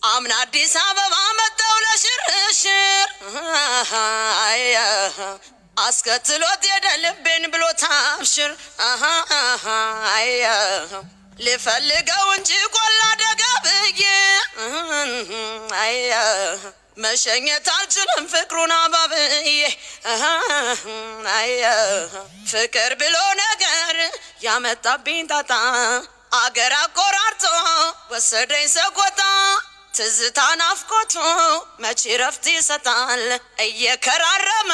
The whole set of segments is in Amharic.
አምና አዲስ አበባ መጣው ለሽርሽር አስከትሎት ሄደ ልቤን ብሎ ታብሽር ልፈልገው እንጂ ቆላ ደጋ ብዬ መሸኘት አልችልም ፍቅሩን አባብዬ ፍቅር ብሎ ነገር ያመጣብኝ ጣጣ አገር አቆራርጦ ወሰደኝ ሰቆጣ ትዝታ ናፍቆቱ መቼ ረፍት ይሰጣል እየከራረመ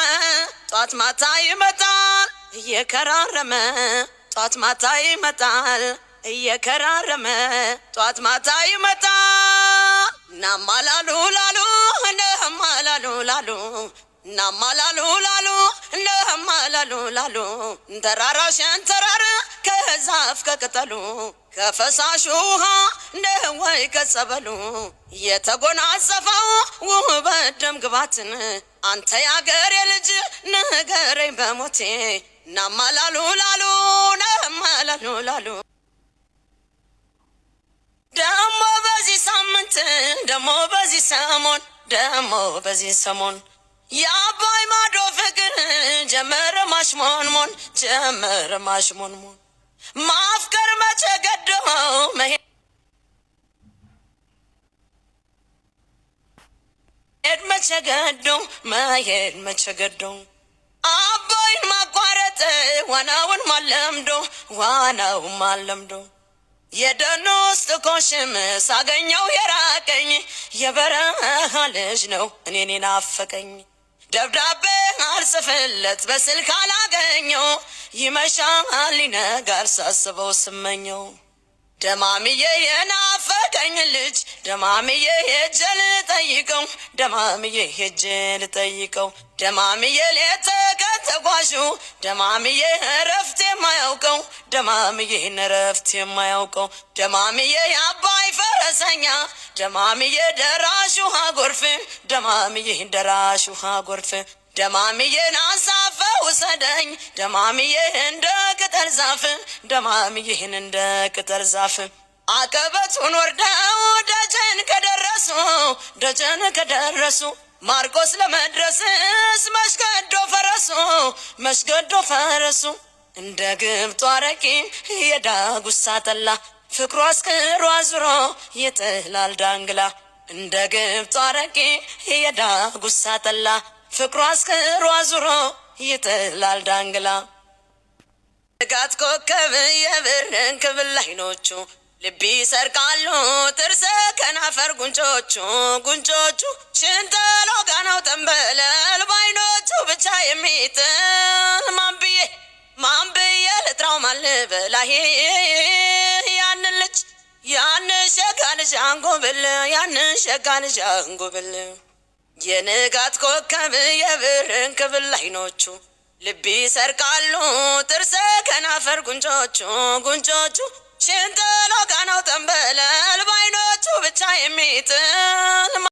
ጧት ማታ ይመጣል እየከራረመ ጧት ማታ ይመጣል እየከራረመ ጧት ማታ ይመጣል ናማላሉ ላሉ ናማላሉ ላሉ ናማላሉ ላሉ ናማላሉ ላሉ ተራራሽን ተራራ ከዛፍ ከቅጠሉ ከፈሳሹ ውሃ ነወይ ከጸበሉ የተጎናጸፈው ውበት ደም ግባትን አንተ ያገሬ ልጅ ንገረኝ በሞቴ ናማላሉ ላሉ ናማላሉ ላሉ ደሞ በዚህ ሳምንት ደሞ በዚህ ሰሞን ደሞ በዚህ ሰሞን የአባይ ማዶ ፍቅር ጀመረ ማሽሞንሞን ጀመረ ማሽሞንሞን ማፍቀር መቼ ገዶ መሄድ መቼ ገዶ መሄድ መቼ ገዶ አባይን ማቋረጥ ዋናውን ማለምዶ ዋናውን ማለምዶ የደኑ ውስጥ ኮሽም ሳገኘው የራቀኝ የበረሃ ልጅ ነው እኔን ናፈቀኝ ደብዳቤ አልጽፍለት በስልክ አላገኘው ይመሻል ይነጋል ሳስበው ስመኘው ደማምዬ የናፈቀኝ ልጅ ደማምዬ ሄጄ ልጠይቀው ደማምዬ ሄጄ ልጠይቀው ደማምዬ ሌት ቀን ተጓዡ ደማምዬ እረፍት የማያውቀው ደማምዬን እረፍት የማያውቀው ደማምዬ የአባይ ፈረሰኛ ደማምዬ ደራሽ ውሃ ጎርፍ ደማምዬ ደራሽ ውሃ ጎርፍ ደማምዬን አንሳፈ ውሰደኝ ደማምዬ እንደ ቅጠል ዛፍ ደማምዬን እንደ ቅጠል ዛፍ አቀበቱን ወርደው ደጀን ከደረሱ ማርቆስ ለመድረስስ መሽገዶ ፈረሱ እንደ ግብጧ አረቂ የዳጉሳ ጠላ ፍቅሩ አስክሮ አዙሮ ይጥላል ዳንግላ እንደ ግብጧ አረቂ የዳጉሳ ጠላ ፍቅሩ አስክሮ አዙሮ ይጥላል ዳንግላ ጋት ኮከብ የብርን ክብል አይኖቹ ልቢ ሰርቃሉ ጥርሰ ከናፈር ጉንጮቹ ሽንተሎ ጋናው ተንበለል ባይኖቹ ብቻ የሚጥል ማንብዬ ልጥራው ማልበላሄ ያንን ልጅ ያንን ሸጋ ልጅ አንጎብል የንጋት ኮከብ የብርን ክብል አይኖቹ ልቢ ሰርቃሉ ጥርሰ ከናፈር ጉንጮቹ ሽንተሎ ጋናው ተንበለል ባይኖቹ ብቻ የሚጥል